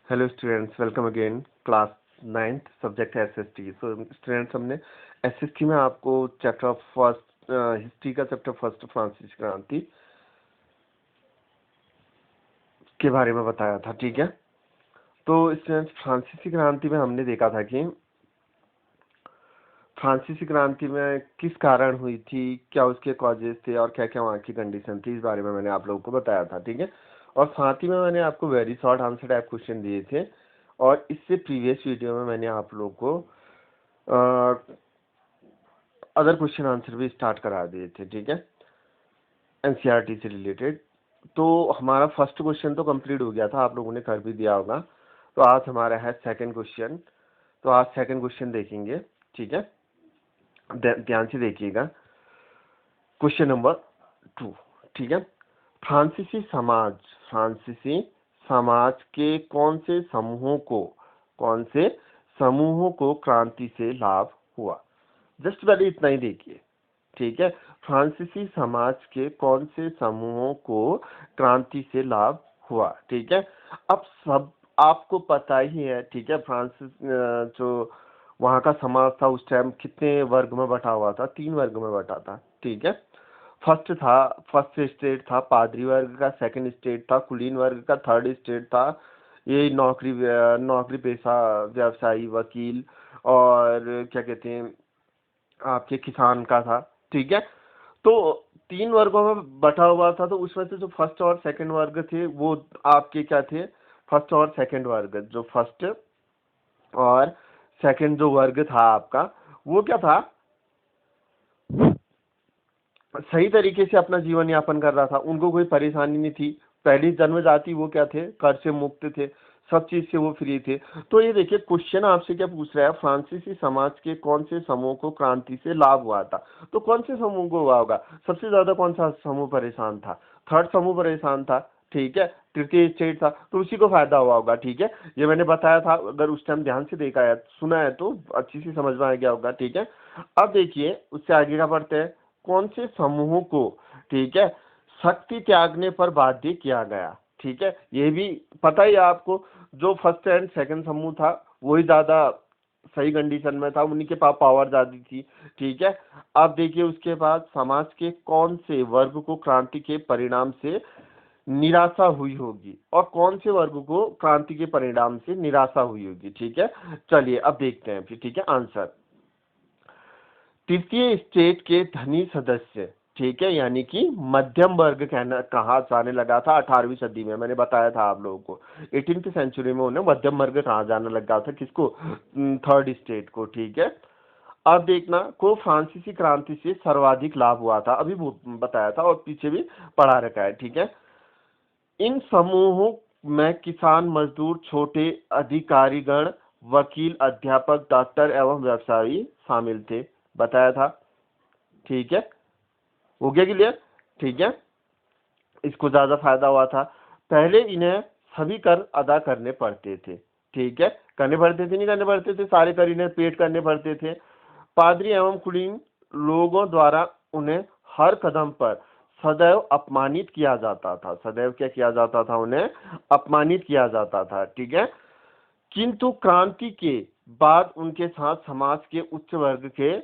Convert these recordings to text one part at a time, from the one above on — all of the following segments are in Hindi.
Hello students, welcome again. Class 9th subject है एसएसटी। सो स्टूडेंट्स, हमने एसएसटी में आपको चैप्टर फर्स्ट हिस्ट्री का चैप्टर फर्स्ट फ्रांसीसी क्रांति के बारे में बताया था। ठीक है, तो स्टूडेंट्स फ्रांसीसी क्रांति में हमने देखा था कि फ्रांसीसी क्रांति में किस कारण हुई थी, क्या उसके कॉजेज थे और क्या क्या वहाँ की कंडीशन थी। इस बारे में मैंने आप लोगों को बताया था। ठीक है, और साथ ही में मैंने आपको very short answer type question दिए थे, और इससे प्रीवियस वीडियो में मैंने आप लोगों को अदर क्वेश्चन आंसर भी स्टार्ट करा दिए थे। ठीक है, एनसीईआरटी से रिलेटेड। तो हमारा फर्स्ट क्वेश्चन तो कंप्लीट हो गया था, आप लोगों ने कर भी दिया होगा। तो आज हमारा है सेकंड क्वेश्चन। तो आज सेकंड क्वेश्चन देखेंगे। ठीक है, ध्यान से देखिएगा। Question number 2। ठीक है, फ्रांसीसी समाज के कौन से समूहों को क्रांति से लाभ हुआ। जस्ट पहले इतना ही देखिए। ठीक है, फ्रांसीसी समाज के कौन से समूहों को क्रांति से लाभ हुआ। ठीक है, अब सब आपको पता ही है। ठीक है, फ्रांसिस जो वहाँ का समाज था उस टाइम कितने वर्ग में बटा हुआ था? 3 वर्ग में बटा था। ठीक है, फर्स्ट स्टेट था पादरी वर्ग का, सेकंड स्टेट था कुलीन वर्ग का, थर्ड स्टेट था ये नौकरी पेशा व्यवसायी वकील और क्या कहते हैं आपके किसान का था। ठीक है, तो 3 वर्गों में बटा हुआ था। तो उसमें से जो फर्स्ट और सेकंड वर्ग थे वो आपके क्या थे? फर्स्ट और सेकंड वर्ग। जो फर्स्ट और सेकंड जो वर्ग था आपका, वो क्या था? सही तरीके से अपना जीवन यापन कर रहा था, उनको कोई परेशानी नहीं थी। पहली जन्म जाति वो क्या थे? कर से मुक्त थे, सब चीज से वो फ्री थे। तो ये देखिए क्वेश्चन आपसे क्या पूछ रहा है, फ्रांसीसी समाज के कौन से समूह को क्रांति से लाभ हुआ था। तो कौन से समूह को हुआ होगा? सबसे ज्यादा कौन सा समूह परेशान था? थर्ड समूह परेशान था। ठीक है, तृतीय स्टेट था, तो उसी को फायदा हुआ होगा। ठीक है, ये मैंने बताया था, अगर उस टाइम ध्यान से देखा है सुना है तो अच्छी सी समझ में आ गया होगा। ठीक है, अब देखिए उससे आगे का पढ़ते हैं। कौन से समूहों को, ठीक है, शक्ति त्यागने पर बाध्य किया गया। ठीक है, ये भी पता ही है आपको। जो फर्स्ट एंड सेकंड समूह था वही ज्यादा सही कंडीशन में था, उन्हीं के पास पावर ज्यादा थी। ठीक है, अब देखिए उसके बाद समाज के कौन से वर्ग को क्रांति के परिणाम से निराशा हुई होगी, और कौन से वर्ग को क्रांति के परिणाम से निराशा हुई होगी। ठीक है, चलिए अब देखते हैं फिर। ठीक है, आंसर तृतीय स्टेट के धनी सदस्य। ठीक है, यानी कि मध्यम वर्ग कहा जाने लगा था 18वीं सदी में। मैंने बताया था आप लोगों को 18th सेंचुरी में उन्हें मध्यम वर्ग कहा जाने लगा था। किसको? थर्ड स्टेट को। ठीक है, अब देखना को फ्रांसीसी क्रांति से सर्वाधिक लाभ हुआ था, अभी बताया था और पीछे भी पढ़ा रखा है। ठीक है, इन समूहों में किसान मजदूर छोटे अधिकारीगण वकील अध्यापक डॉक्टर एवं व्यवसायी शामिल थे, बताया था। ठीक है, हो गया क्लियर? ठीक है, इसको ज्यादा फायदा हुआ था। पहले इन्हें सभी कर अदा करने पड़ते थे। ठीक है, करने पड़ते थे, नहीं करने पड़ते थे, सारे कर इन्हें पेड करने पड़ते थे। पादरी एवं कुलीन लोगों द्वारा उन्हें हर कदम पर सदैव अपमानित किया जाता था। सदैव क्या किया जाता था? उन्हें अपमानित किया जाता था। ठीक है, किंतु क्रांति के बाद उनके साथ समाज के उच्च वर्ग के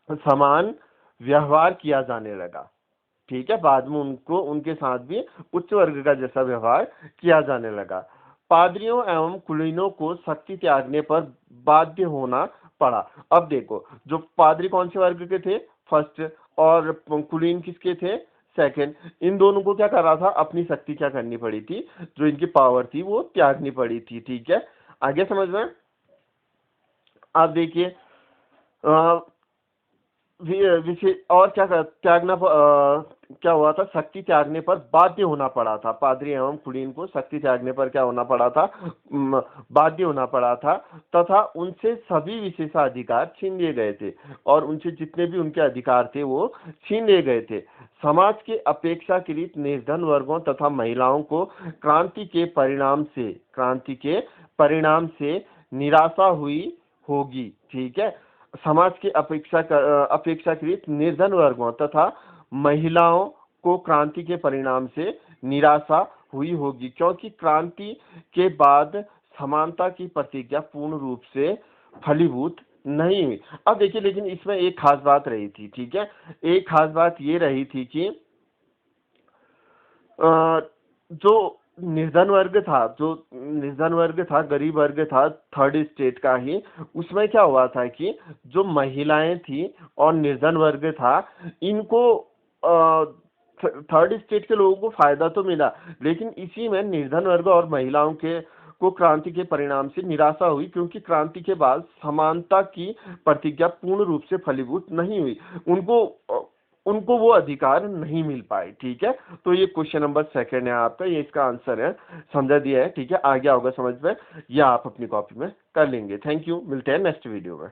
समान व्यवहार किया जाने लगा। ठीक है, बाद में उनके साथ भी उच्च वर्ग का जैसा व्यवहार किया जाने लगा। पादरियों एवं कुलीनों को शक्ति त्यागने पर बाध्य होना पड़ा। अब देखो, जो पादरी कौन से वर्ग के थे? फर्स्ट, और कुलीन किसके थे? सेकंड। इन दोनों को क्या कर रहा था? अपनी शक्ति क्या करनी पड़ी थी? जो इनकी पावर थी वो त्यागनी पड़ी थी। ठीक है, आगे समझ में? आप देखिए और क्या हुआ था? शक्ति त्यागने पर बाध्य होना पड़ा था। पादरी एवं कुलीन को शक्ति त्यागने पर क्या होना पड़ा था? बाध्य होना पड़ा था, तथा उनसे सभी विशेषाधिकार छीन लिए गए थे, और उनसे जितने भी उनके अधिकार थे वो छीन लिए गए थे। समाज के अपेक्षाकृत निर्धन वर्गों तथा महिलाओं को क्रांति के परिणाम से निराशा हुई होगी। ठीक है, समाज के अपेक्षाकृत निर्धन वर्गों तथा महिलाओं को क्रांति के परिणाम से निराशा हुई होगी, क्योंकि क्रांति के बाद समानता की प्रतिज्ञा पूर्ण रूप से फलीभूत नहीं हुई। अब देखिए, लेकिन इसमें एक खास बात रही थी, ठीक है, एक खास बात ये रही थी कि जो निर्धन वर्ग था, गरीब वर्ग था, थर्ड स्टेट का ही, उसमें क्या हुआ था कि जो महिलाएं थी और निर्धन वर्ग था, इनको थर्ड स्टेट के लोगों को फायदा तो मिला, लेकिन इसी में निर्धन वर्ग और महिलाओं के को क्रांति के परिणाम से निराशा हुई, क्योंकि क्रांति के बाद समानता की प्रतिज्ञा पूर्ण रूप से फलीभूत नहीं हुई। उनको उनको वो अधिकार नहीं मिल पाए, ठीक है। तो ये क्वेश्चन नंबर सेकंड है आपका, ये इसका आंसर है, समझा दिया है, ठीक है, आ गया होगा समझ में, या आप अपनी कॉपी में कर लेंगे। थैंक यू, मिलते हैं नेक्स्ट वीडियो में।